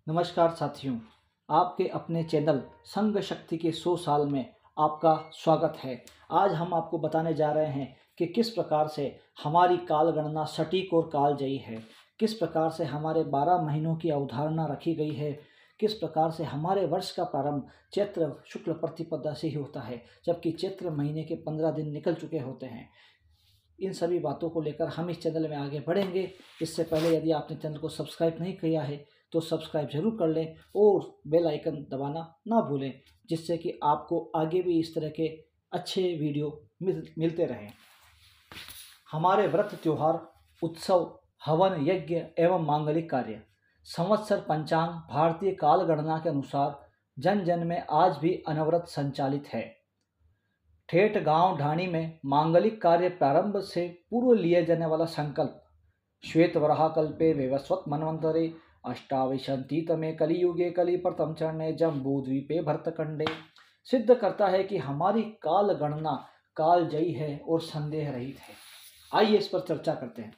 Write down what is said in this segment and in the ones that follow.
नमस्कार साथियों, आपके अपने चैनल संघ शक्ति के 100 साल में आपका स्वागत है। आज हम आपको बताने जा रहे हैं कि किस प्रकार से हमारी काल गणना सटीक और कालजयी है, किस प्रकार से हमारे 12 महीनों की अवधारणा रखी गई है, किस प्रकार से हमारे वर्ष का प्रारंभ चैत्र शुक्ल प्रतिपदा से ही होता है, जबकि चैत्र महीने के 15 दिन निकल चुके होते हैं। इन सभी बातों को लेकर हम इस चैनल में आगे बढ़ेंगे। इससे पहले यदि आपने चैनल को सब्सक्राइब नहीं किया है तो सब्सक्राइब जरूर कर लें और बेल आइकन दबाना ना भूलें, जिससे कि आपको आगे भी इस तरह के अच्छे वीडियो मिलते रहें। हमारे व्रत त्योहार, उत्सव, हवन, यज्ञ एवं मांगलिक कार्य संवत्सर पंचांग भारतीय काल गणना के अनुसार जन जन में आज भी अनवरत संचालित है। ठेठ गांव ढाणी में मांगलिक कार्य प्रारंभ से पूर्व लिए जाने वाला संकल्प श्वेत वराह कल्पे वैवस्वत मन्वंतरे अष्टाविशंतितमे कलियुगे कलि प्रथम चरणे जम्बू द्वीपे भरतखंडे सिद्ध करता है कि हमारी काल गणना कालजयी है और संदेह रहित है। आइए इस पर चर्चा करते हैं।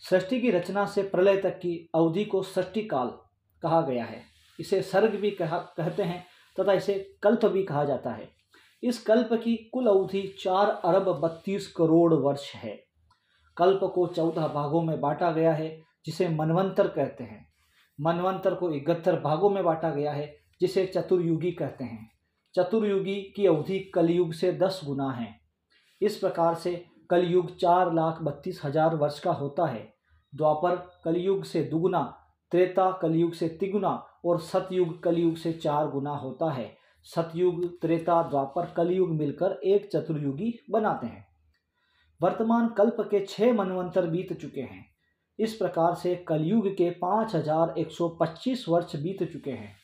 सृष्टि की रचना से प्रलय तक की अवधि को सृष्टि काल कहा गया है। इसे सर्ग भी कहते हैं तथा इसे कल्प भी कहा जाता है। इस कल्प की कुल अवधि 4 अरब 32 करोड़ वर्ष है। कल्प को 14 भागों में बांटा गया है, जिसे मनवंतर कहते हैं। मनवंतर को 71 भागों में बांटा गया है, जिसे चतुर्युगी कहते हैं। चतुर्युगी की अवधि कलयुग से 10 गुना है। इस प्रकार से कलयुग 4,32,000 वर्ष का होता है। द्वापर कलयुग से दुगुना, त्रेता कलयुग से तिगुना और सतयुग कलयुग से 4 गुना होता है। सतयुग, त्रेता, द्वापर, कलयुग मिलकर एक चतुर्युगी बनाते हैं। वर्तमान कल्प के 6 मनवंतर बीत चुके हैं। इस प्रकार से कलयुग के 5125 वर्ष बीत चुके हैं।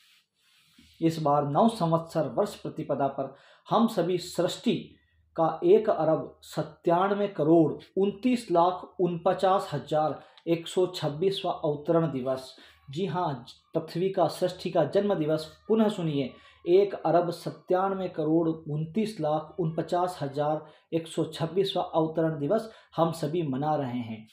इस बार 9 संवत्सर वर्ष प्रतिपदा पर हम सभी सृष्टि का 1,97,29,49,126वां अवतरण दिवस, जी हाँ, पृथ्वी का सृष्टि का जन्म दिवस, पुनः सुनिए, 1,97,29,49,126वां अवतरण दिवस हम सभी मना रहे हैं।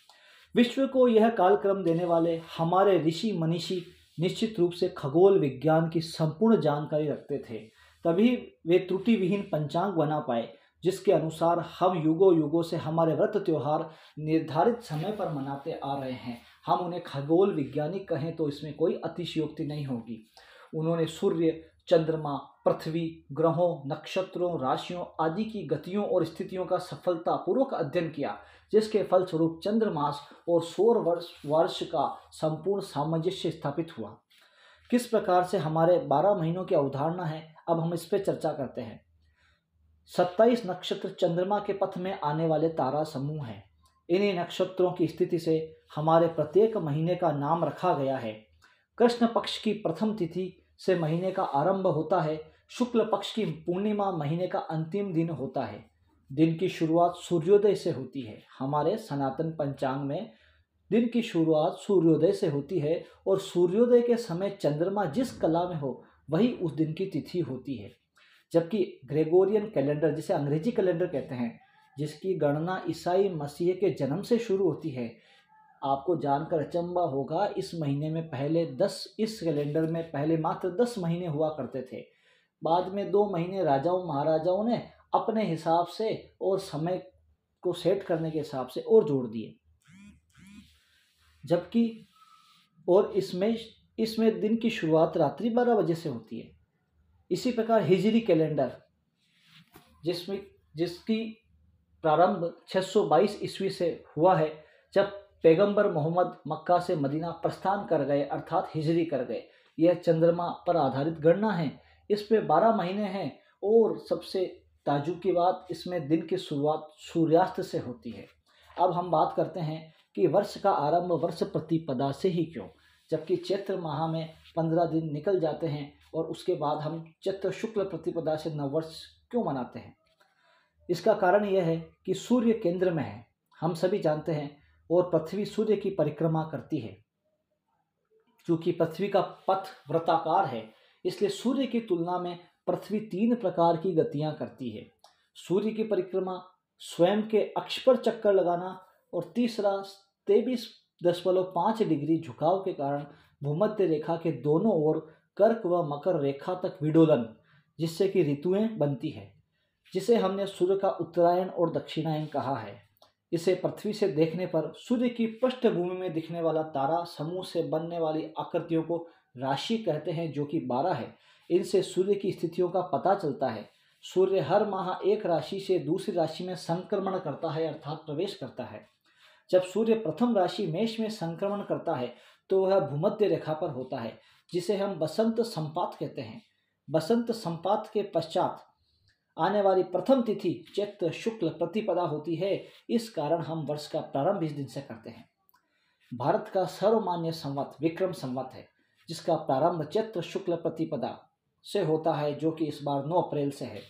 विश्व को यह कालक्रम देने वाले हमारे ऋषि मनीषी निश्चित रूप से खगोल विज्ञान की संपूर्ण जानकारी रखते थे, तभी वे त्रुटि विहीन पंचांग बना पाए, जिसके अनुसार हम युगों युगों से हमारे व्रत त्योहार निर्धारित समय पर मनाते आ रहे हैं। हम उन्हें खगोल वैज्ञानिक कहें तो इसमें कोई अतिशयोक्ति नहीं होगी। उन्होंने सूर्य, चंद्रमा, पृथ्वी, ग्रहों, नक्षत्रों, राशियों आदि की गतियों और स्थितियों का सफलतापूर्वक अध्ययन किया, जिसके फलस्वरूप चंद्रमास और सौर वर्ष का संपूर्ण सामंजस्य स्थापित हुआ। किस प्रकार से हमारे 12 महीनों की अवधारणा है, अब हम इस पर चर्चा करते हैं। 27 नक्षत्र चंद्रमा के पथ में आने वाले तारा समूह हैं। इन्हीं नक्षत्रों की स्थिति से हमारे प्रत्येक महीने का नाम रखा गया है। कृष्ण पक्ष की प्रथम तिथि से महीने का आरंभ होता है। शुक्ल पक्ष की पूर्णिमा महीने का अंतिम दिन होता है। दिन की शुरुआत सूर्योदय से होती है। हमारे सनातन पंचांग में दिन की शुरुआत सूर्योदय से होती है और सूर्योदय के समय चंद्रमा जिस कला में हो वही उस दिन की तिथि होती है। जबकि ग्रेगोरियन कैलेंडर, जिसे अंग्रेजी कैलेंडर कहते हैं, जिसकी गणना ईसाई मसीह के जन्म से शुरू होती है, आपको जानकर अचंभा होगा, इस महीने में पहले 10, इस कैलेंडर में पहले मात्र 10 महीने हुआ करते थे। बाद में 2 महीने राजाओं महाराजाओं ने अपने हिसाब से और समय को सेट करने के हिसाब से और जोड़ दिए, जबकि और इसमें दिन की शुरुआत रात्रि 12 बजे से होती है। इसी प्रकार हिजरी कैलेंडर, जिसकी प्रारंभ 622 ईस्वी से हुआ है, जब पैगंबर मोहम्मद मक्का से मदीना प्रस्थान कर गए, अर्थात हिजरी कर गए। यह चंद्रमा पर आधारित गणना है। इसमें 12 महीने हैं और सबसे ताज्जुब की बात, इसमें दिन की शुरुआत सूर्यास्त से होती है। अब हम बात करते हैं कि वर्ष का आरंभ वर्ष प्रतिपदा से ही क्यों, जबकि चैत्र माह में 15 दिन निकल जाते हैं और उसके बाद हम चैत्र शुक्ल प्रतिपदा से नववर्ष क्यों मनाते हैं। इसका कारण यह है कि सूर्य केंद्र में है, हम सभी जानते हैं, और पृथ्वी सूर्य की परिक्रमा करती है। चूंकि पृथ्वी का पथ वृत्ताकार है, इसलिए सूर्य की तुलना में पृथ्वी 3 प्रकार की गतियां करती है। सूर्य की परिक्रमा, स्वयं के अक्ष पर चक्कर लगाना, और तीसरा 23 0.5 डिग्री झुकाव के कारण भूमध्य रेखा के दोनों ओर कर्क व मकर रेखा तक विडोलन, जिससे कि ऋतुएं बनती है, जिसे हमने सूर्य का उत्तरायण और दक्षिणायन कहा है। इसे पृथ्वी से देखने पर सूर्य की पृष्ठभूमि में दिखने वाला तारा समूह से बनने वाली आकृतियों को राशि कहते हैं, जो कि 12 है। इनसे सूर्य की स्थितियों का पता चलता है। सूर्य हर माह एक राशि से दूसरी राशि में संक्रमण करता है, अर्थात प्रवेश करता है। जब सूर्य प्रथम राशि मेष में संक्रमण करता है तो वह भूमध्य रेखा पर होता है, जिसे हम बसंत संपात कहते हैं। बसंत संपात के पश्चात आने वाली प्रथम तिथि चैत्र शुक्ल प्रतिपदा होती है। इस कारण हम वर्ष का प्रारंभ इस दिन से करते हैं। भारत का सर्वमान्य संवत विक्रम संवत है, जिसका प्रारंभ चैत्र शुक्ल प्रतिपदा से होता है, जो कि इस बार 9 अप्रैल से है।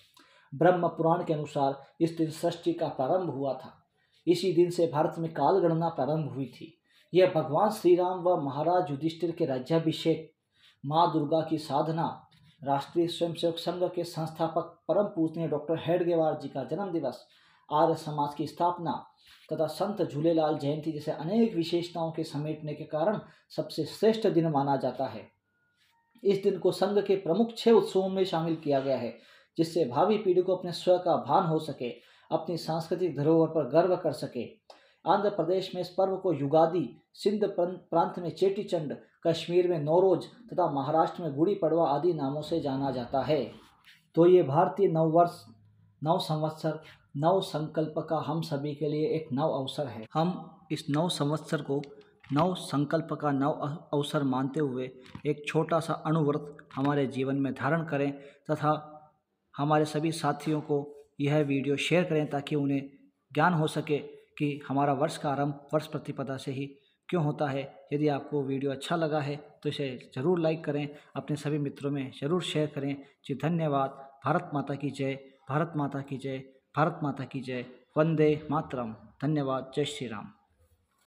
ब्रह्म पुराण के अनुसार इस दिन सृष्टि का प्रारंभ हुआ था। इसी दिन से भारत में काल गणना प्रारंभ हुई थी। यह भगवान श्री राम व महाराज युधिष्ठिर के राज्याभिषेक, माँ दुर्गा की साधना, राष्ट्रीय स्वयंसेवक संघ के संस्थापक परम पूजनीय डॉक्टर हेडगेवार जी का जन्म दिवस, आर्य समाज की स्थापना तथा संत झूलेलाल जयंती जैसे अनेक विशेषताओं के समेटने के कारण सबसे श्रेष्ठ दिन माना जाता है। इस दिन को संघ के प्रमुख 6 उत्सवों में शामिल किया गया है, जिससे भावी पीढ़ी को अपने स्व का भान हो सके, अपनी सांस्कृतिक धरोहर पर गर्व कर सके। आंध्र प्रदेश में इस पर्व को युगादि, सिंध प्रांत में चेटी चंड, कश्मीर में नौरोज तथा महाराष्ट्र में गुड़ी पड़वा आदि नामों से जाना जाता है। तो ये भारतीय नववर्ष, नव संवत्सर, नव संकल्प का हम सभी के लिए एक नव अवसर है। हम इस नव संवत्सर को नव संकल्प का नव अवसर मानते हुए एक छोटा सा अणुव्रत हमारे जीवन में धारण करें तथा हमारे सभी साथियों को यह वीडियो शेयर करें, ताकि उन्हें ज्ञान हो सके कि हमारा वर्ष का आरंभ वर्ष प्रतिपदा से ही क्यों होता है। यदि आपको वीडियो अच्छा लगा है तो इसे ज़रूर लाइक करें, अपने सभी मित्रों में ज़रूर शेयर करें। जी धन्यवाद। भारत माता की जय, भारत माता की जय, भारत माता की जय। वंदे मातरम। धन्यवाद। जय श्री राम।